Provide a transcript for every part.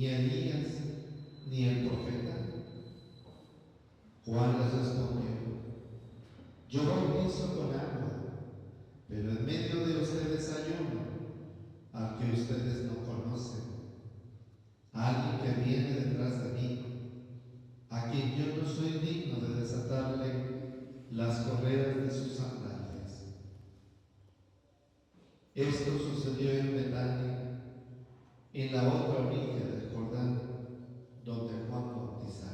ni Elías, ni el profeta. Juan les respondió: yo bautizo con agua, pero en medio de ustedes hay uno al que ustedes no conocen, alguien que viene detrás de mí, a quien yo no soy digno de desatarle las correas de sus sandalias. Esto sucedió en Betania, en la otra orilla del Jordán, donde Juan bautizaba.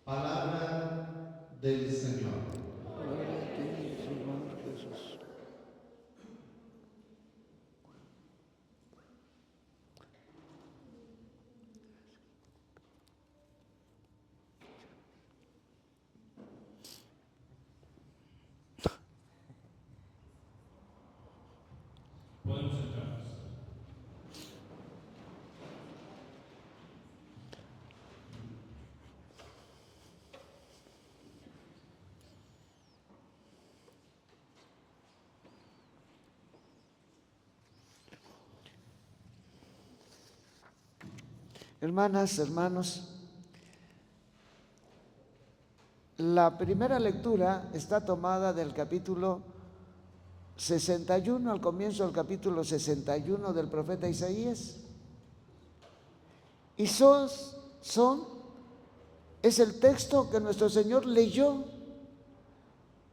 Palabra del Señor. Gloria a ti, Señor Jesús. Podemos sentarnos. Hermanas, hermanos, la primera lectura está tomada del capítulo 61, al comienzo del capítulo 61 del profeta Isaías. Y es el texto que nuestro Señor leyó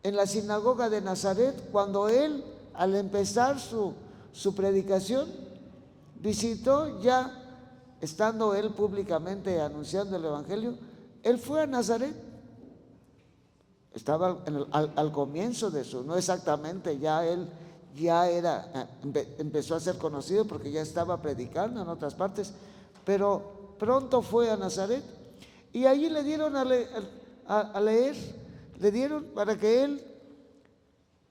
en la sinagoga de Nazaret cuando Él, al empezar su predicación, visitó ya, estando Él públicamente anunciando el Evangelio, Él fue a Nazaret. Estaba al comienzo de no exactamente, ya Él empezó a ser conocido porque ya estaba predicando en otras partes, pero pronto fue a Nazaret y allí le dieron a leer, le dieron para que Él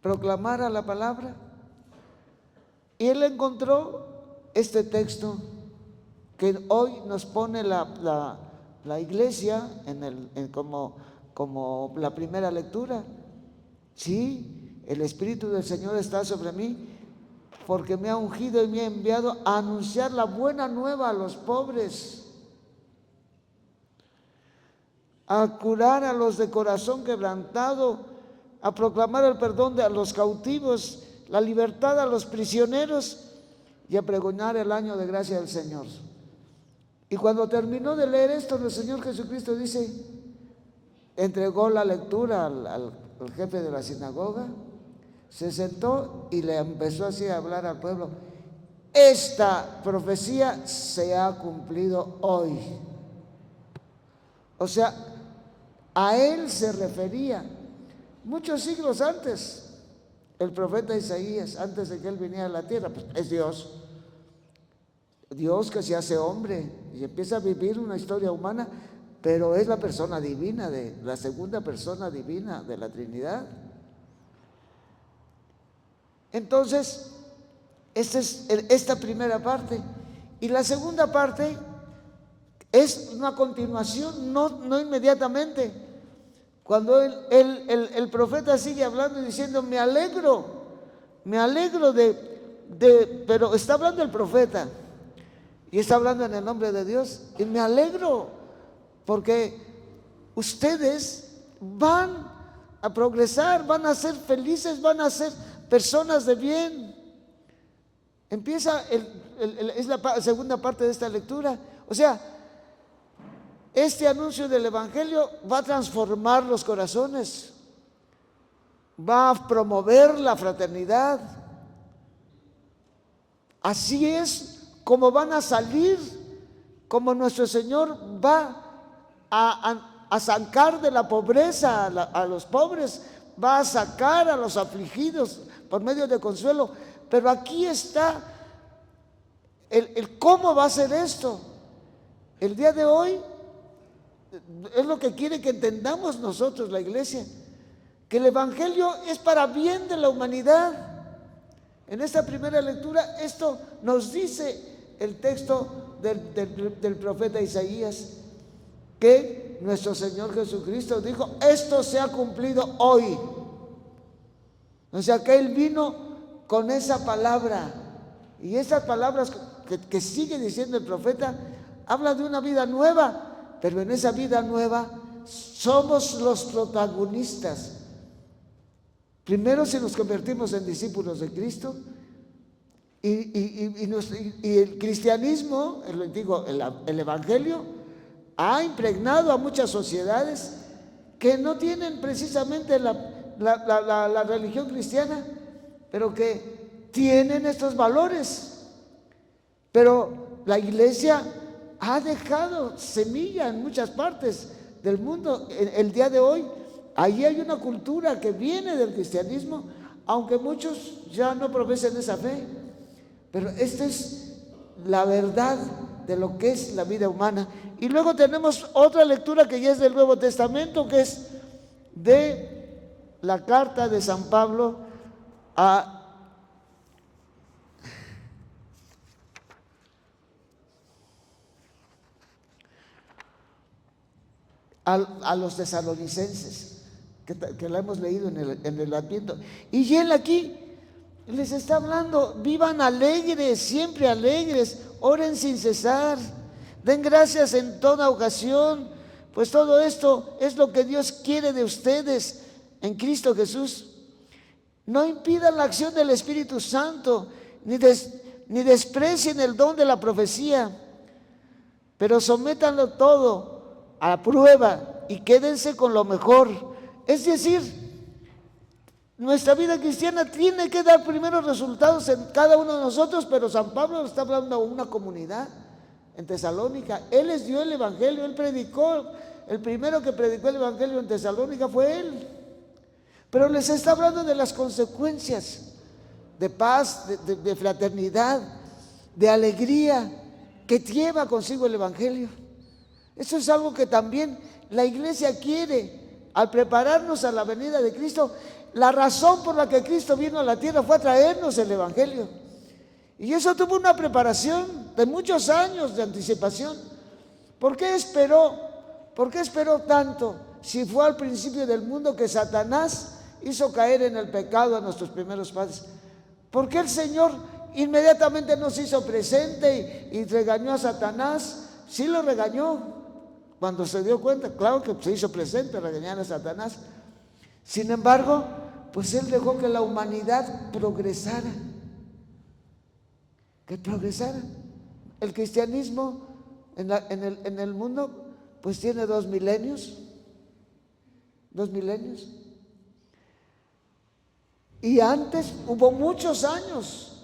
proclamara la palabra. Y Él encontró este texto que hoy nos pone la iglesia como la primera lectura. Sí, el Espíritu del Señor está sobre mí porque me ha ungido y me ha enviado a anunciar la buena nueva a los pobres, a curar a los de corazón quebrantado, a proclamar el perdón a los cautivos, la libertad a los prisioneros y a pregonar el año de gracia del Señor. Y cuando terminó de leer esto, el Señor Jesucristo dice, entregó la lectura al jefe de la sinagoga, se sentó y le empezó así a hablar al pueblo. Esta profecía se ha cumplido hoy. O sea, a Él se refería muchos siglos antes. El profeta Isaías, antes de que Él viniera a la tierra, pues es Dios. Dios que se hace hombre y empieza a vivir una historia humana, pero es la persona divina, la segunda persona divina de la Trinidad. Entonces, esta es esta primera parte. Y la segunda parte es una continuación, no inmediatamente. Cuando el profeta sigue hablando y diciendo, me alegro pero está hablando el profeta y está hablando en el nombre de Dios, y me alegro porque ustedes van a progresar, van a ser felices, van a ser personas de bien. Empieza, es la segunda parte de esta lectura. O sea, este anuncio del Evangelio va a transformar los corazones, va a promover la fraternidad. Así es como van a salir, como nuestro Señor va a sacar de la pobreza a los pobres, va a sacar a los afligidos por medio de consuelo. Pero aquí está el cómo va a ser esto. El día de hoy es lo que quiere que entendamos nosotros, la iglesia, que el Evangelio es para bien de la humanidad. En esta primera lectura esto nos dice el texto del profeta Isaías, que nuestro Señor Jesucristo dijo, esto se ha cumplido hoy. O sea que Él vino con esa palabra. Y esas palabras que sigue diciendo el profeta, habla de una vida nueva, pero en esa vida nueva somos los protagonistas. Primero, si nos convertimos en discípulos de Cristo, y el cristianismo, el evangelio, ha impregnado a muchas sociedades que no tienen precisamente la religión cristiana, pero que tienen estos valores. Pero la iglesia ha dejado semilla en muchas partes del mundo. El día de hoy, ahí hay una cultura que viene del cristianismo, aunque muchos ya no profesen esa fe. Pero esta es la verdad de lo que es la vida humana. Y luego tenemos otra lectura que ya es del Nuevo Testamento, que es de la carta de San Pablo a los tesalonicenses, que la hemos leído en el Adviento. Y él aquí les está hablando: vivan alegres, siempre alegres, oren sin cesar, den gracias en toda ocasión, pues todo esto es lo que Dios quiere de ustedes en Cristo Jesús. No impidan la acción del Espíritu Santo, ni desprecien el don de la profecía, pero sométanlo todo a la prueba y quédense con lo mejor. Es decir, nuestra vida cristiana tiene que dar primeros resultados en cada uno de nosotros, pero San Pablo está hablando a una comunidad en Tesalónica. Él les dio el evangelio, él predicó, el primero que predicó el evangelio en Tesalónica fue él, pero les está hablando de las consecuencias de paz, de fraternidad, de alegría que lleva consigo el evangelio. Eso es algo que también la iglesia quiere al prepararnos a la venida de Cristo. La razón por la que Cristo vino a la tierra fue a traernos el evangelio. Y eso tuvo una preparación de muchos años de anticipación. ¿Por qué esperó? ¿Por qué esperó tanto? Si fue al principio del mundo que Satanás hizo caer en el pecado a nuestros primeros padres. ¿Por qué el Señor inmediatamente no se hizo presente y regañó a Satanás? Sí lo regañó. Cuando se dio cuenta, claro que se hizo presente regañar a Satanás. Sin embargo, pues Él dejó que la humanidad progresara. Que progresara. El cristianismo en el mundo pues tiene 2 milenios. 2 milenios. Y antes hubo muchos años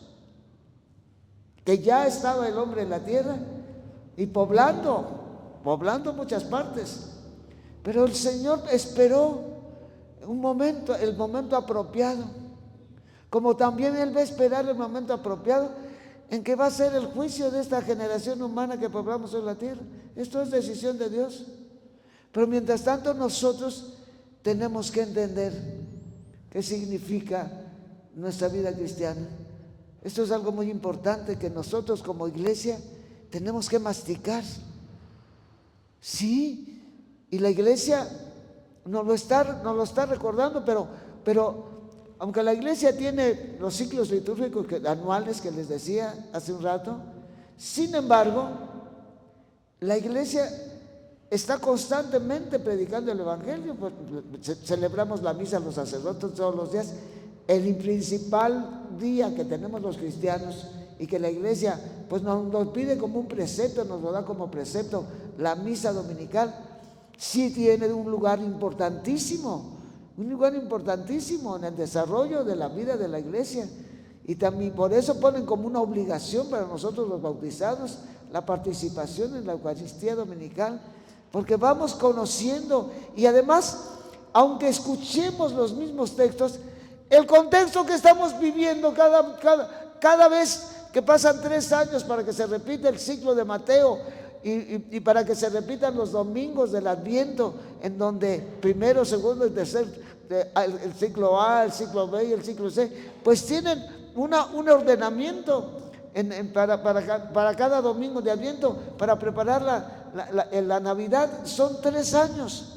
que ya estaba el hombre en la tierra y poblando muchas partes. Pero el Señor esperó el momento apropiado, como también Él va a esperar el momento apropiado en que va a ser el juicio de esta generación humana que poblamos en la tierra. Esto es decisión de Dios. Pero mientras tanto nosotros tenemos que entender qué significa nuestra vida cristiana. Esto es algo muy importante que nosotros como iglesia tenemos que masticar. Sí, y la iglesia nos lo está recordando, pero aunque la iglesia tiene los ciclos litúrgicos anuales que les decía hace un rato, sin embargo, la iglesia está constantemente predicando el evangelio. Pues, celebramos la misa los sacerdotes todos los días. El principal día que tenemos los cristianos y que la iglesia pues nos pide como un precepto, nos lo da como precepto, la misa dominical, sí tiene un lugar importantísimo en el desarrollo de la vida de la iglesia. Y también por eso ponen como una obligación para nosotros los bautizados la participación en la Eucaristía dominical, porque vamos conociendo. Y además, aunque escuchemos los mismos textos, el contexto que estamos viviendo cada vez que pasan 3 años para que se repita el ciclo de Mateo y para que se repitan los domingos del Adviento, en donde primero, segundo y tercer, el ciclo A, el ciclo B y el ciclo C, pues tienen un ordenamiento para cada domingo de Adviento, para preparar la Navidad. Son 3 años.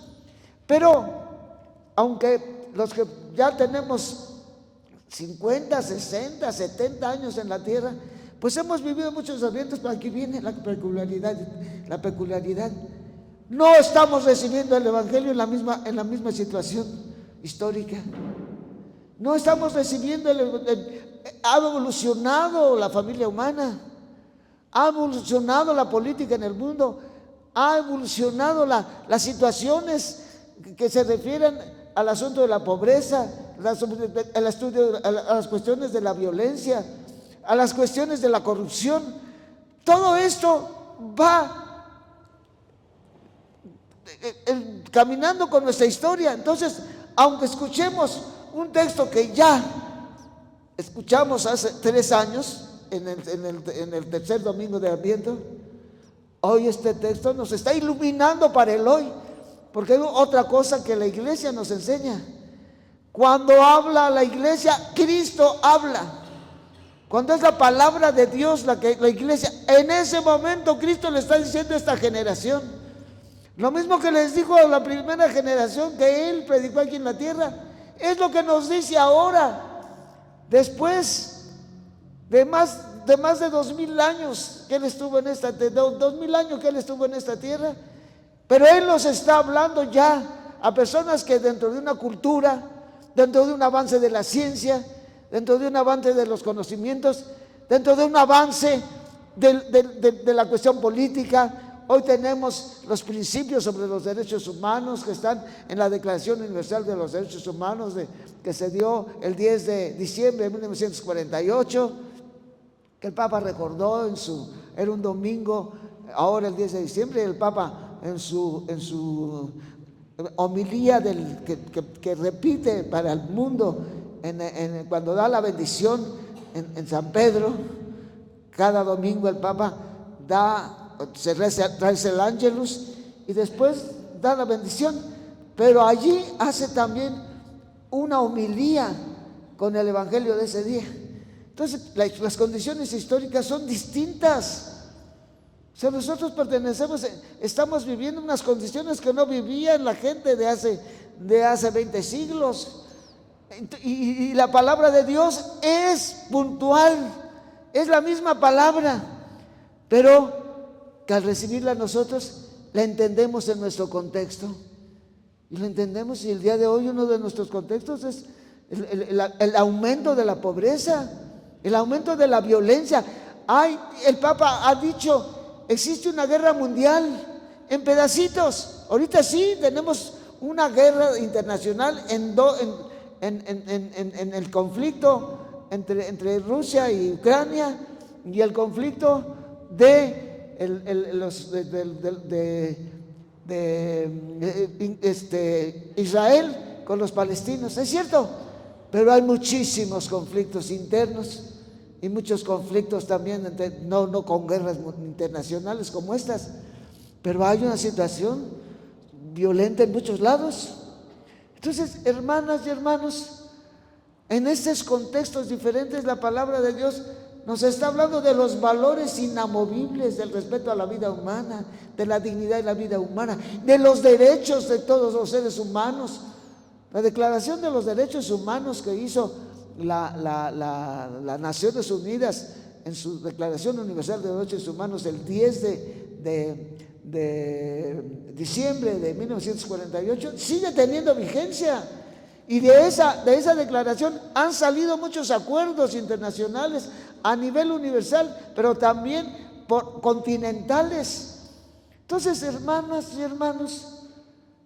Pero aunque los que ya tenemos 50, 60, 70 años en la tierra, pues hemos vivido muchos ambientes, pero aquí viene la peculiaridad. No estamos recibiendo el Evangelio en la misma situación histórica. No estamos recibiendo ha evolucionado la familia humana, ha evolucionado la política en el mundo, ha evolucionado las situaciones que se refieren al asunto de la pobreza, al estudio, a las cuestiones de la violencia, a las cuestiones de la corrupción. Todo esto va caminando con nuestra historia. Entonces, aunque escuchemos un texto que ya escuchamos hace 3 años, en el tercer domingo de Adviento, hoy este texto nos está iluminando para el hoy, porque hay otra cosa que la iglesia nos enseña. Cuando habla la iglesia, Cristo habla. Cuando es la palabra de Dios la iglesia, en ese momento Cristo le está diciendo a esta generación lo mismo que les dijo a la primera generación que Él predicó aquí en la tierra. Es lo que nos dice ahora, después de más de 2000 años que Él estuvo en 2000 años que Él estuvo en esta tierra. Pero Él nos está hablando ya a personas que dentro de una cultura, dentro de un avance de la ciencia, dentro de un avance de los conocimientos, dentro de un avance de la cuestión política. Hoy tenemos los principios sobre los derechos humanos que están en la Declaración Universal de los Derechos Humanos que se dio el 10 de diciembre de 1948, que el Papa recordó era un domingo, ahora el 10 de diciembre, el Papa en su homilía que repite para el mundo cuando da la bendición en San Pedro. Cada domingo el Papa trae el Ángelus y después da la bendición, pero allí hace también una homilía con el Evangelio de ese día. Entonces las condiciones históricas son distintas. O sea, nosotros estamos viviendo unas condiciones que no vivían la gente de hace 20 siglos. Y la palabra de Dios es puntual, es la misma palabra, pero que al recibirla nosotros la entendemos en nuestro contexto. Y lo entendemos, y el día de hoy uno de nuestros contextos es el aumento de la pobreza, el aumento de la violencia. El Papa ha dicho, existe una guerra mundial en pedacitos. Ahorita sí tenemos una guerra internacional en el conflicto entre Rusia y Ucrania, y el conflicto de Israel con los palestinos. Es cierto, pero hay muchísimos conflictos internos y muchos conflictos también, no con guerras internacionales como estas, pero hay una situación violenta en muchos lados. Entonces, hermanas y hermanos, en estos contextos diferentes, la palabra de Dios nos está hablando de los valores inamovibles del respeto a la vida humana, de la dignidad de la vida humana, de los derechos de todos los seres humanos. La Declaración de los Derechos Humanos que hizo las Naciones Unidas en su Declaración Universal de Derechos Humanos el 10 de diciembre de 1948 sigue teniendo vigencia. Y de esa declaración han salido muchos acuerdos internacionales a nivel universal, pero también continentales. Entonces, hermanas y hermanos,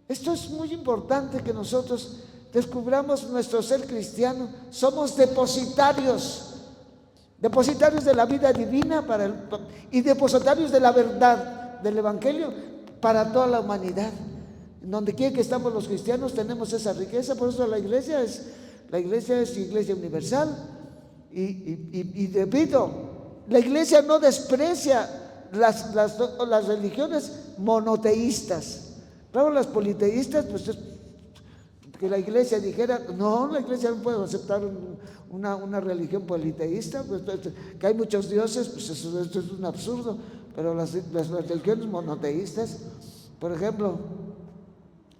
esto es muy importante que nosotros descubramos nuestro ser cristiano. Somos depositarios de la vida divina y depositarios de la verdad del Evangelio para toda la humanidad. Donde quiera que estamos los cristianos tenemos esa riqueza. Por eso la iglesia es iglesia universal. Y repito, la iglesia no desprecia las religiones monoteístas. Claro, las politeístas, pues que la iglesia dijera, no, la iglesia no puede aceptar una religión politeísta, pues, que hay muchos dioses, pues esto es un absurdo. Pero las religiones monoteístas, por ejemplo,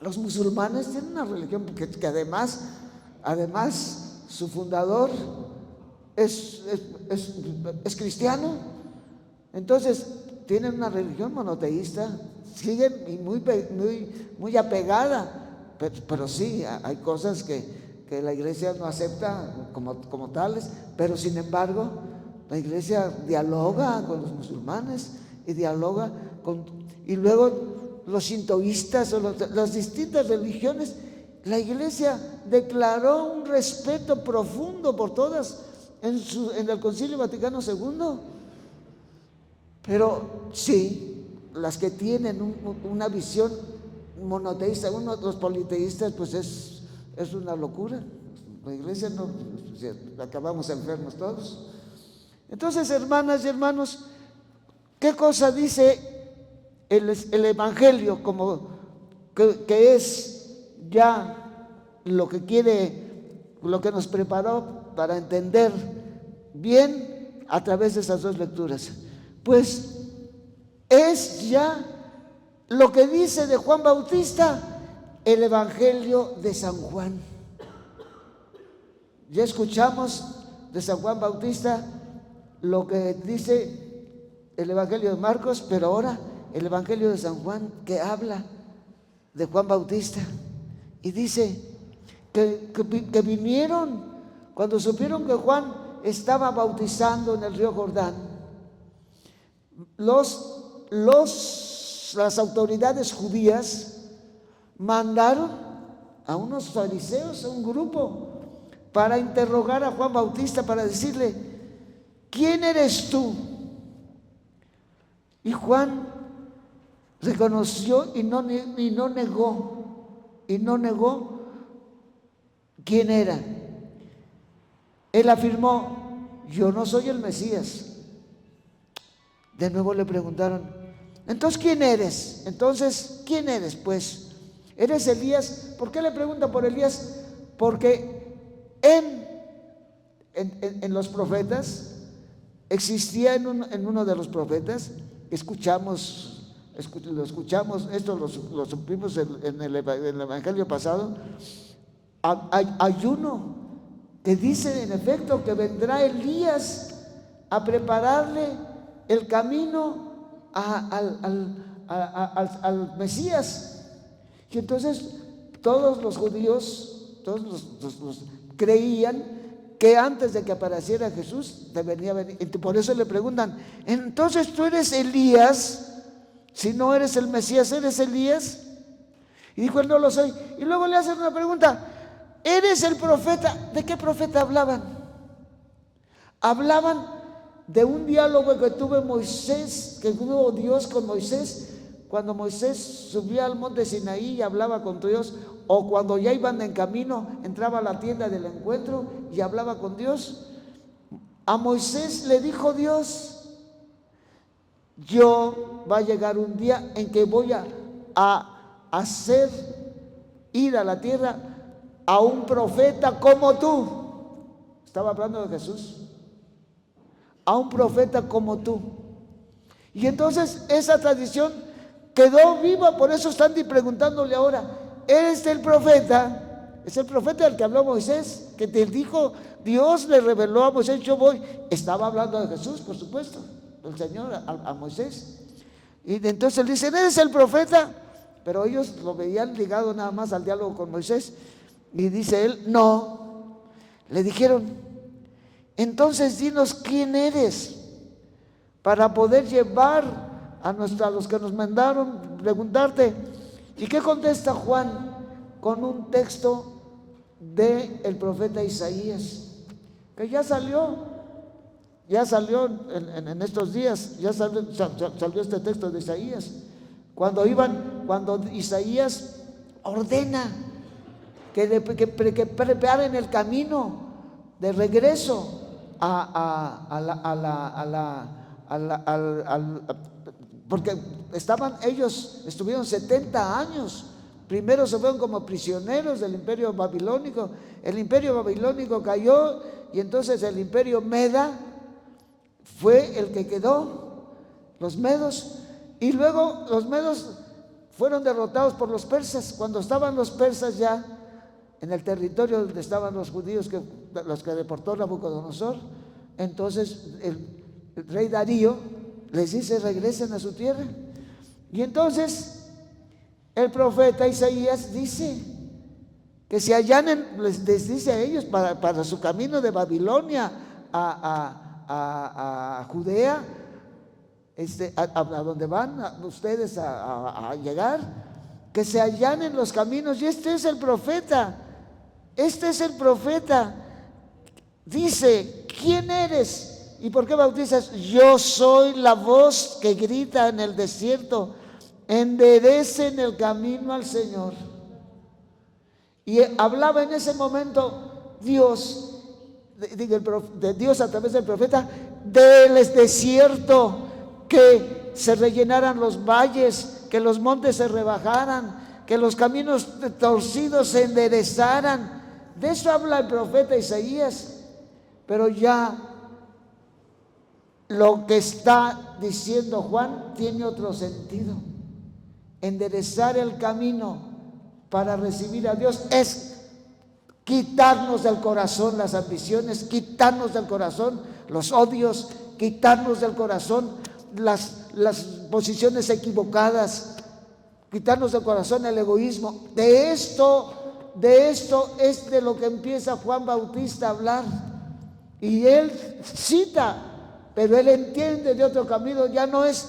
los musulmanes tienen una religión que además su fundador, es cristiano. Entonces tienen una religión monoteísta, siguen y muy apegada, pero sí, hay cosas que la iglesia no acepta como tales, pero sin embargo la iglesia dialoga con los musulmanes y dialoga y luego los sintoístas o las distintas religiones. La iglesia declaró un respeto profundo por todas en el Concilio Vaticano II. Pero sí, las que tienen una visión monoteísta, los politeístas, pues es una locura. La iglesia no, acabamos enfermos todos. Entonces, hermanas y hermanos, ¿qué cosa dice el Evangelio como que es ya lo que nos preparó para entender bien a través de esas dos lecturas? Pues es ya lo que dice de Juan Bautista el Evangelio de San Juan. Ya escuchamos de San Juan Bautista lo que dice el Evangelio de Marcos, pero ahora el Evangelio de San Juan, que habla de Juan Bautista y dice que vinieron cuando supieron que Juan estaba bautizando en el río Jordán. Las autoridades judías mandaron a unos fariseos, a un grupo, para interrogar a Juan Bautista, para decirle: ¿quién eres tú? Y Juan reconoció y no negó quién era. Él afirmó: yo no soy el Mesías. De nuevo le preguntaron: entonces, ¿quién eres? Pues, ¿eres Elías? ¿Por qué le preguntan por Elías? Porque en los profetas existía en uno de los profetas, lo escuchamos, esto lo supimos en el Evangelio pasado, hay uno que dice en efecto que vendrá Elías a prepararle el camino al Mesías. Y entonces todos los judíos, todos los creían que antes de que apareciera Jesús debería venir. Por eso le preguntan: entonces tú eres Elías. Si no eres el Mesías, ¿eres Elías? Y dijo él: no lo soy. Y luego le hacen una pregunta: ¿eres el profeta? ¿De qué profeta hablaban? Hablaban de un diálogo que tuvo Dios con Moisés, cuando Moisés subía al monte Sinaí y hablaba con Dios, o cuando ya iban en camino, entraba a la tienda del encuentro y hablaba con Dios. A Moisés le dijo Dios: va a llegar un día en que voy a hacer ir a la tierra a un profeta como tú. Estaba hablando de Jesús. A un profeta como tú. Y entonces esa tradición quedó viva. Por eso están preguntándole ahora: ¿eres el profeta? Es el profeta del que habló Moisés, que te dijo, Dios le reveló a Moisés: yo voy. Estaba hablando de Jesús, por supuesto, el Señor a Moisés. Y entonces le dicen: ¿eres el profeta? Pero ellos lo veían ligado nada más al diálogo con Moisés. Y dice él: no. Le dijeron: entonces dinos quién eres, para poder llevar a los que nos mandaron preguntarte. ¿Y qué contesta Juan? Con un texto del profeta Isaías, que ya salió en estos días. Ya salió este texto de Isaías, cuando Isaías ordena que preparen el camino de regreso porque estuvieron 70 años. Primero se fueron como prisioneros del imperio babilónico. El imperio babilónico cayó y entonces el imperio meda fue el que quedó, los medos. Y luego los medos fueron derrotados por los persas. Cuando estaban los persas ya en el territorio donde estaban los judíos, los que deportó Nabucodonosor. Entonces el rey Darío les dice: regresen a su tierra. Y entonces el profeta Isaías dice que se allanen, les dice a ellos, para su camino de Babilonia a Judea, a donde van ustedes a llegar, que se allanen los caminos. Y este es el profeta. Dice: ¿quién eres? ¿Y por qué bautizas? Yo soy la voz que grita en el desierto: enderecen el camino al Señor. Y hablaba en ese momento Dios, de Dios a través del profeta, del desierto, que se rellenaran los valles, que los montes se rebajaran, que los caminos torcidos se enderezaran. De eso habla el profeta Isaías. Pero ya lo que está diciendo Juan tiene otro sentido. Enderezar el camino para recibir a Dios es quitarnos del corazón las ambiciones, quitarnos del corazón los odios, quitarnos del corazón las posiciones equivocadas, quitarnos del corazón el egoísmo. De esto es de lo que empieza Juan Bautista a hablar. Y él cita, pero él entiende de otro camino. Ya no es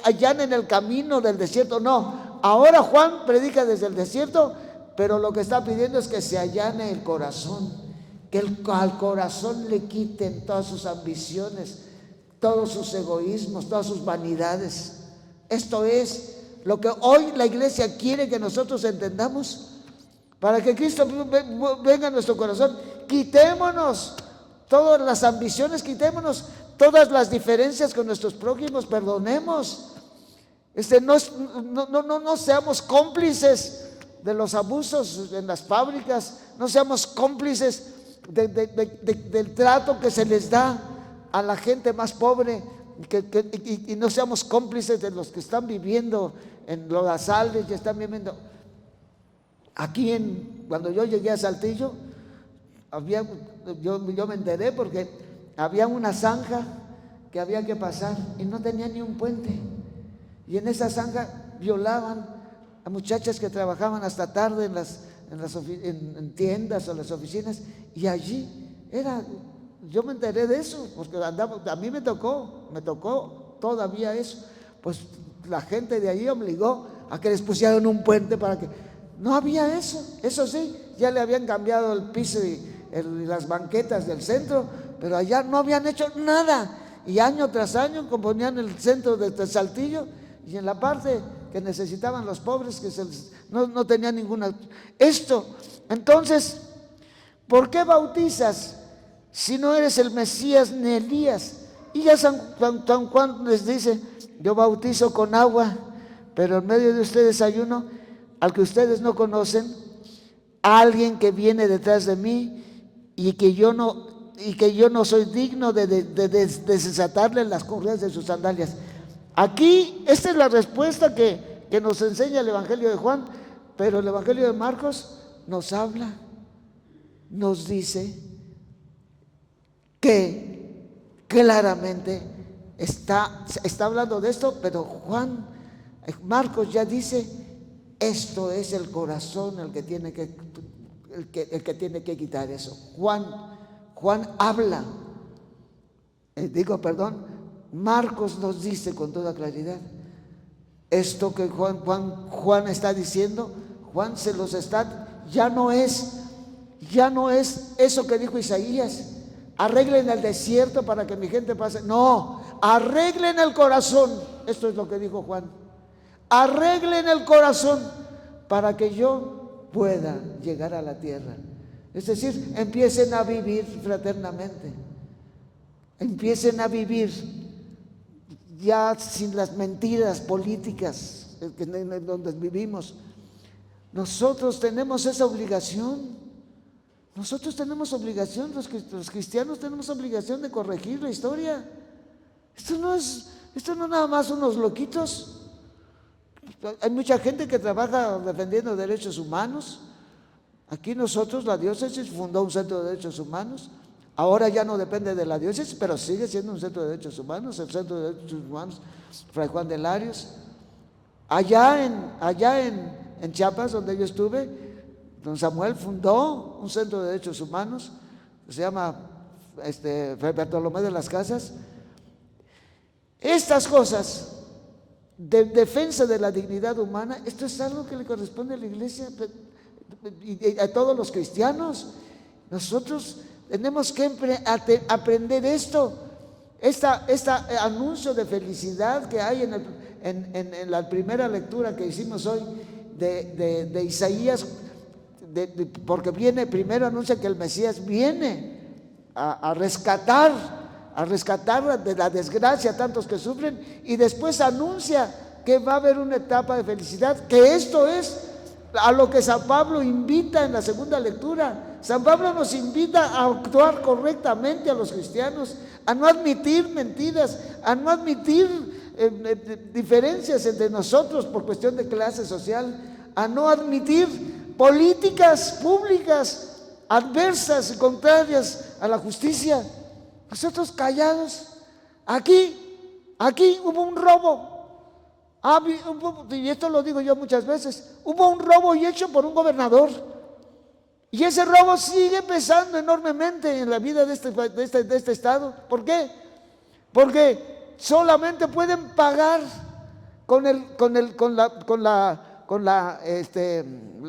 allanen el camino del desierto, no. Ahora Juan predica desde el desierto, pero lo que está pidiendo es que se allane el corazón, que al corazón le quiten todas sus ambiciones, todos sus egoísmos, todas sus vanidades. Esto es lo que hoy la iglesia quiere que nosotros entendamos. Para que Cristo venga a nuestro corazón, quitémonos todas las ambiciones, quitémonos todas las diferencias con nuestros prójimos, perdonemos. No seamos cómplices de los abusos en las fábricas, no seamos cómplices del trato que se les da a la gente más pobre, y no seamos cómplices de los que están viviendo en lodazales y están viviendo. Aquí cuando yo llegué a Saltillo, yo me enteré porque había una zanja que había que pasar y no tenía ni un puente. Y en esa zanja violaban a muchachas que trabajaban hasta tarde en tiendas o las oficinas. Y allí yo me enteré de eso, porque a mí me tocó todavía eso. Pues la gente de allí obligó a que les pusieran un puente para que... No había eso sí, ya le habían cambiado el piso y las banquetas del centro, pero allá no habían hecho nada. Y año tras año componían el centro de Saltillo, y en la parte que necesitaban los pobres, que no tenían ninguna. Entonces, ¿por qué bautizas si no eres el Mesías ni Elías? Y ya San Juan les dice: yo bautizo con agua, pero en medio de ustedes hay uno al que ustedes no conocen, alguien que viene detrás de mí, y que yo no soy digno de desatarle las correas de sus sandalias. Aquí, esta es la respuesta que nos enseña el Evangelio de Juan, pero el Evangelio de Marcos nos habla, nos dice que claramente está hablando de esto, pero Marcos ya dice: esto es el corazón el que tiene que quitar eso. Juan habla, Marcos nos dice con toda claridad esto que Juan está diciendo. Juan se los está, ya no es eso que dijo Isaías: arreglen el desierto para que mi gente pase. No, arreglen el corazón. Esto es lo que dijo Juan: arreglen el corazón para que yo pueda llegar a la tierra. Es decir, empiecen a vivir fraternamente, empiecen a vivir ya sin las mentiras políticas en donde vivimos. Nosotros tenemos esa obligación. Nosotros tenemos obligación, los cristianos tenemos obligación de corregir la historia. Esto no nada más unos loquitos Hay mucha gente que trabaja defendiendo derechos humanos. Aquí nosotros, la diócesis fundó un centro de derechos humanos. Ahora ya no depende de la diócesis, pero sigue siendo un centro de derechos humanos, el Centro de Derechos Humanos Fray Juan de Larios. Allá en Chiapas, donde yo estuve, don Samuel fundó un centro de derechos humanos que se llama Fray Bartolomé de las Casas. Estas cosas de defensa de la dignidad humana, esto es algo que le corresponde a la Iglesia y a todos los cristianos. Nosotros tenemos que aprender esto, este anuncio de felicidad que hay en la primera lectura que hicimos hoy de Isaías, porque primero anuncia que el Mesías viene a rescatar de la desgracia a tantos que sufren, y después anuncia que va a haber una etapa de felicidad, que esto es a lo que San Pablo invita en la segunda lectura. San Pablo nos invita a actuar correctamente a los cristianos, a no admitir mentiras, a no admitir diferencias entre nosotros por cuestión de clase social, a no admitir políticas públicas adversas y contrarias a la justicia. Nosotros callados. Aquí hubo un robo. Y esto lo digo yo muchas veces. Hubo un robo y hecho por un gobernador. Y ese robo sigue pesando enormemente en la vida de este estado. ¿Por qué? Porque solamente pueden pagar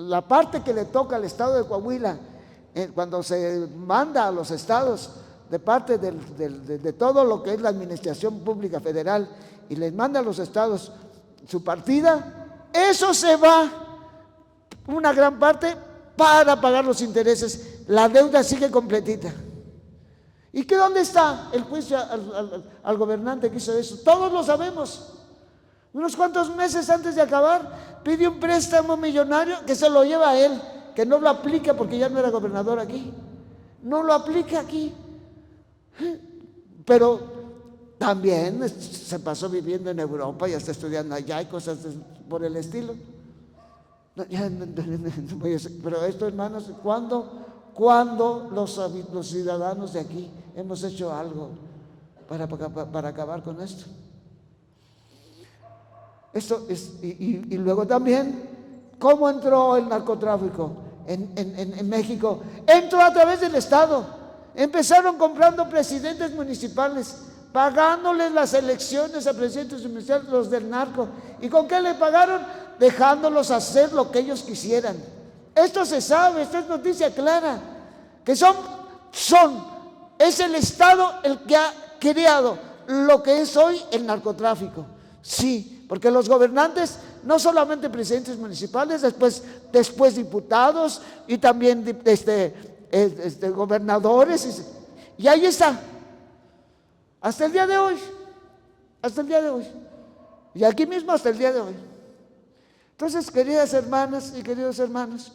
la parte que le toca al estado de Coahuila, cuando se manda a los estados de parte de todo lo que es la administración pública federal, y les manda a los estados su partida, eso se va una gran parte para pagar los intereses. La deuda sigue completita. ¿Y qué dónde está el juicio al gobernante que hizo eso? Todos lo sabemos. Unos cuantos meses antes de acabar, pide un préstamo millonario que se lo lleva a él, que no lo aplica porque ya no era gobernador aquí. No lo aplica aquí. Pero también se pasó viviendo en Europa y hasta estudiando allá y cosas por el estilo. Pero esto, hermanos, ¿cuándo los ciudadanos de aquí hemos hecho algo para acabar con esto? Y luego también, ¿cómo entró el narcotráfico en México? Entró a través del Estado. Empezaron comprando presidentes municipales, pagándoles las elecciones a presidentes municipales, los del narco. ¿Y con qué le pagaron? Dejándolos hacer lo que ellos quisieran. Esto se sabe, esto es noticia clara, que es el Estado el que ha creado lo que es hoy el narcotráfico. Sí, porque los gobernantes, no solamente presidentes municipales, después diputados y también gobernadores, y ahí está, hasta el día de hoy, y aquí mismo hasta el día de hoy. Entonces, queridas hermanas y queridos hermanos,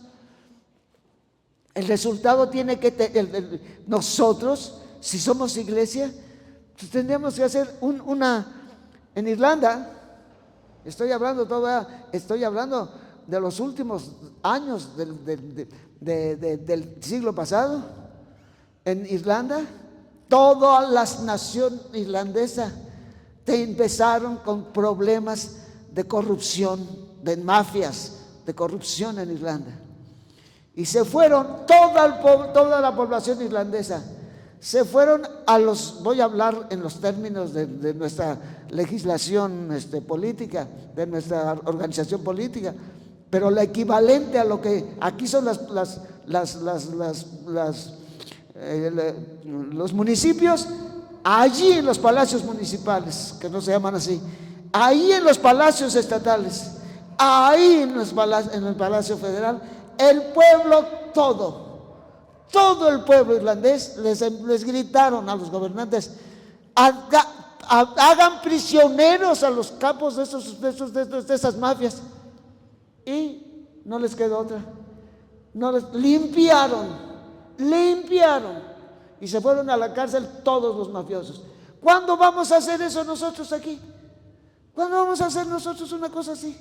el resultado tiene que nosotros, si somos iglesia, pues tendríamos que hacer en Irlanda, estoy hablando de los últimos años del siglo pasado. En Irlanda, toda la nación irlandesa empezaron con problemas de corrupción, de mafias, de corrupción en Irlanda. Y se fueron, toda la población irlandesa, se fueron voy a hablar en los términos de nuestra legislación política, de nuestra organización política, pero la equivalente a lo que aquí son los municipios, allí en los palacios municipales, que no se llaman así, ahí en los palacios estatales, ahí en el Palacio Federal, el pueblo todo el pueblo irlandés les gritaron a los gobernantes: hagan prisioneros a los capos de esas mafias. Y no les quedó otra. Limpiaron y se fueron a la cárcel todos los mafiosos. ¿Cuándo vamos a hacer eso nosotros aquí? ¿Cuándo vamos a hacer nosotros una cosa así?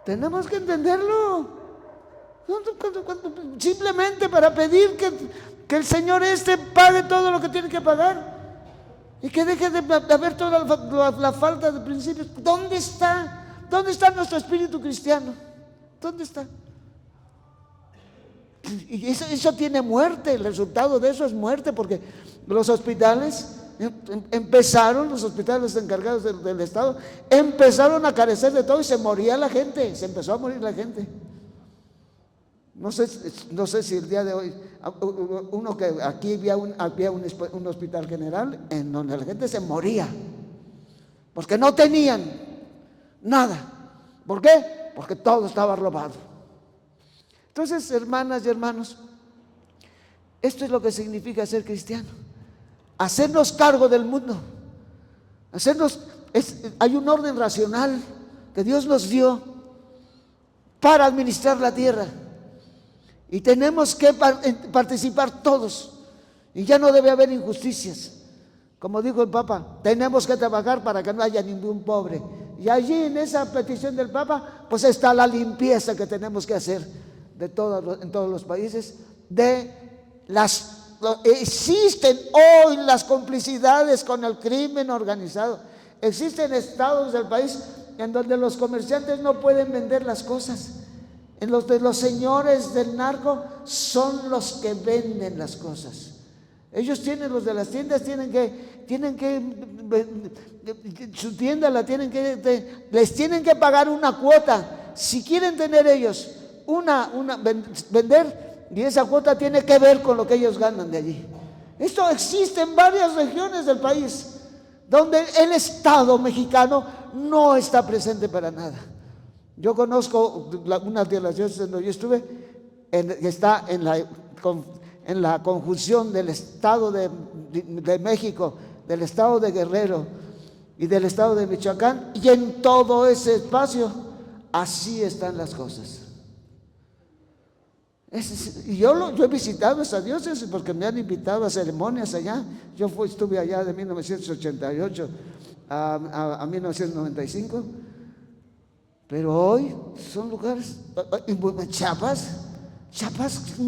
Tenemos que entenderlo. Simplemente para pedir que el Señor pague todo lo que tiene que pagar y que deje de haber toda la falta de principios. ¿Dónde está? ¿Dónde está nuestro espíritu cristiano? ¿Dónde está? Y eso tiene muerte. El resultado de eso es muerte, porque los hospitales empezaron, los hospitales encargados del Estado, empezaron a carecer de todo y se moría la gente, se empezó a morir la gente. No sé si el día de hoy, aquí había un hospital general en donde la gente se moría, porque no tenían nada. ¿Por qué? Porque todo estaba robado. Entonces, hermanas y hermanos, esto es lo que significa ser cristiano. Hacernos cargo del mundo. Hay un orden racional que Dios nos dio para administrar la tierra. Y tenemos que participar todos. Y ya no debe haber injusticias. Como dijo el Papa, tenemos que trabajar para que no haya ningún pobre. Y allí en esa petición del Papa, pues está la limpieza que tenemos que hacer en todos los países. Existen hoy las complicidades con el crimen organizado. Existen estados del país en donde los comerciantes no pueden vender las cosas. En los de los señores del narco son los que venden las cosas. Ellos los de las tiendas su tienda les tienen que pagar una cuota. Si quieren tener ellos vender, y esa cuota tiene que ver con lo que ellos ganan de allí. Esto existe en varias regiones del país, donde el Estado mexicano no está presente para nada. Yo conozco una de las diócesis donde yo estuve, que está en la conjunción del Estado de México, del Estado de Guerrero y del Estado de Michoacán, y en todo ese espacio así están las cosas. Y yo he visitado esa diócesis porque me han invitado a ceremonias allá. Yo estuve allá de 1988 a 1995. Pero hoy son lugares, Chiapas,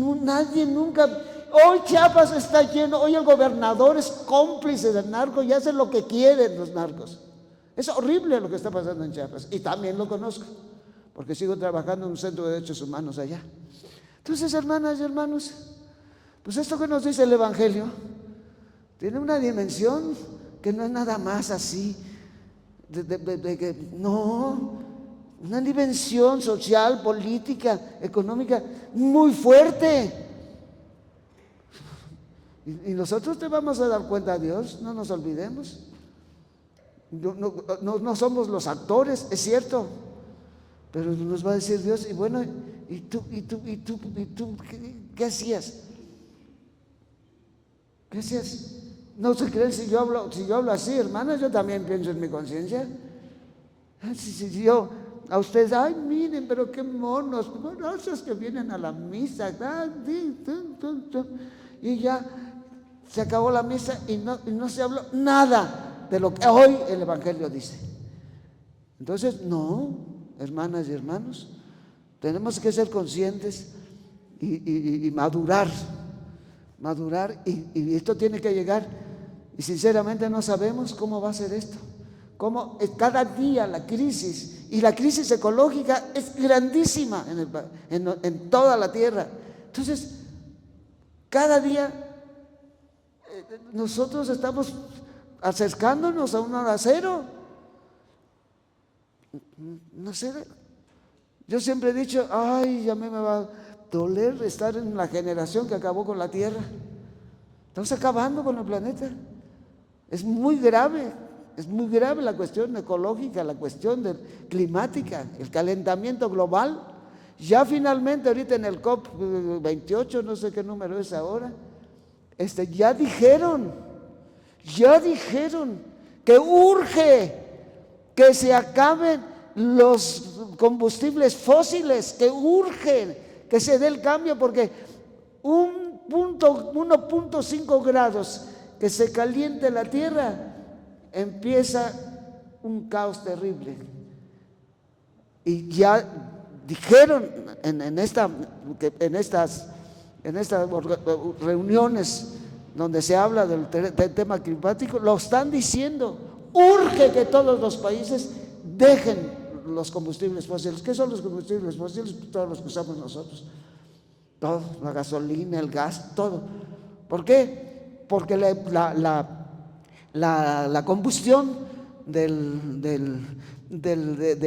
nadie nunca, hoy Chiapas está lleno, hoy el gobernador es cómplice del narco y hace lo que quieren los narcos. Es horrible lo que está pasando en Chiapas, y también lo conozco, porque sigo trabajando en un centro de derechos humanos allá. Entonces, hermanas y hermanos, pues esto que nos dice el Evangelio tiene una dimensión que no es nada más así, no. Una dimensión social, política, económica muy fuerte. Y nosotros te vamos a dar cuenta a Dios, no nos olvidemos. No somos los actores, es cierto, pero nos va a decir Dios, y bueno, ¿y tú qué hacías? ¿Qué hacías? No se creen si yo hablo así, hermanas, yo también pienso en mi conciencia. Si yo a ustedes, ay, miren, pero qué monos, esos que vienen a la misa, y ya se acabó la misa y no se habló nada de lo que hoy el Evangelio dice. Entonces, no, hermanas y hermanos, tenemos que ser conscientes y madurar, y esto tiene que llegar, y sinceramente no sabemos cómo va a ser esto. Como cada día la crisis, y la crisis ecológica es grandísima en toda la tierra. Entonces, cada día nosotros estamos acercándonos a una hora cero. No sé, yo siempre he dicho, ay, a mí me va a doler estar en la generación que acabó con la tierra. Estamos acabando con el planeta. Es muy grave. Es muy grave la cuestión ecológica, la cuestión climática, el calentamiento global. Ya finalmente ahorita en el COP28, no sé qué número es ahora, ya dijeron que urge que se acaben los combustibles fósiles, que urge que se dé el cambio, porque 1.5 grados que se caliente la tierra, empieza un caos terrible. Y ya dijeron en estas reuniones donde se habla del tema climático, lo están diciendo. Urge que todos los países dejen los combustibles fósiles. ¿Qué son los combustibles fósiles? Todos los que usamos nosotros. Todo, la gasolina, el gas, todo. ¿Por qué? Porque la combustión de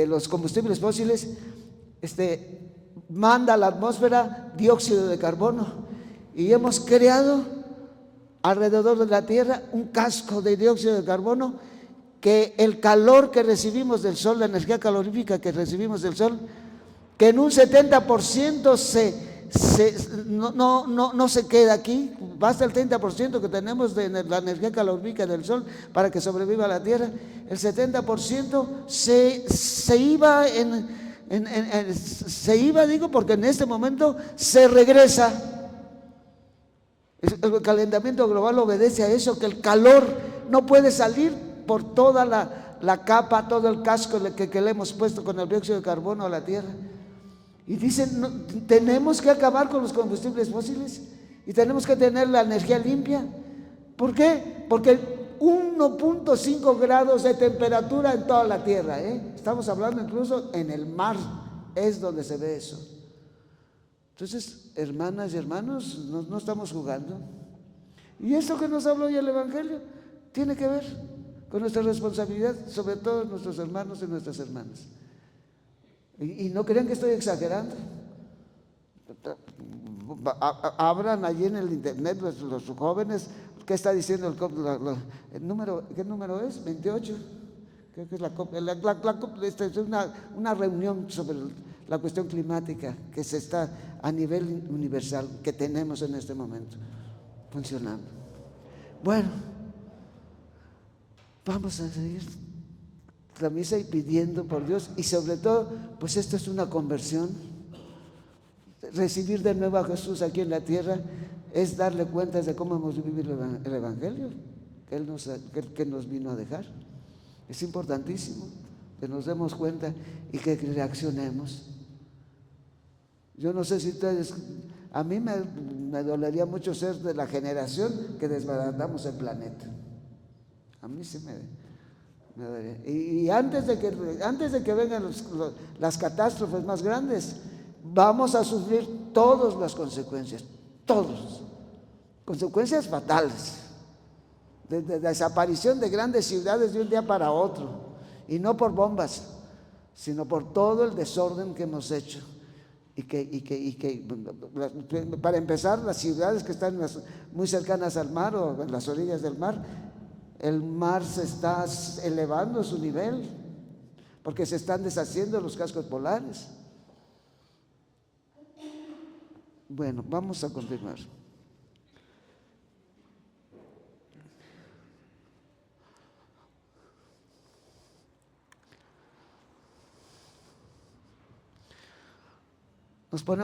los combustibles fósiles manda a la atmósfera dióxido de carbono, y hemos creado alrededor de la Tierra un casco de dióxido de carbono, que el calor que recibimos del sol, la energía calorífica que recibimos del sol, que en un 70% no se queda aquí, basta el 30% que tenemos de la energía calorífica del sol para que sobreviva la Tierra. El 70% se iba digo, porque en este momento se regresa. El calentamiento global obedece a eso, que el calor no puede salir por toda la capa, todo el casco que le hemos puesto con el dióxido de carbono a la Tierra. Y dicen, no, tenemos que acabar con los combustibles fósiles y tenemos que tener la energía limpia. ¿Por qué? Porque 1.5 grados de temperatura en toda la Tierra, estamos hablando incluso en el mar, es donde se ve eso. Entonces, hermanas y hermanos, no estamos jugando. Y esto que nos habló hoy el Evangelio tiene que ver con nuestra responsabilidad, sobre todo nuestros hermanos y nuestras hermanas. Y no crean que estoy exagerando. Abran allí en el internet los jóvenes, ¿qué está diciendo el número? ¿Qué número es? 28. Creo que es esta es una reunión sobre la cuestión climática que se está a nivel universal, que tenemos en este momento funcionando. Bueno, vamos a seguir la misa y pidiendo por Dios, y sobre todo, pues esto es una conversión. Recibir de nuevo a Jesús aquí en la tierra es darle cuentas de cómo hemos vivido el Evangelio que nos vino a dejar. Es importantísimo que nos demos cuenta y que reaccionemos. Yo no sé si ustedes, a mí me dolería mucho ser de la generación que desbaratamos el planeta. A mí sí me dolería. Y antes de que vengan las catástrofes más grandes, vamos a sufrir todas las consecuencias, consecuencias fatales, de desaparición de grandes ciudades de un día para otro, y no por bombas, sino por todo el desorden que hemos hecho. Y que para empezar, las ciudades que están muy cercanas al mar o en las orillas del mar, el mar se está elevando su nivel porque se están deshaciendo los cascos polares. Bueno, vamos a continuar. Nos ponemos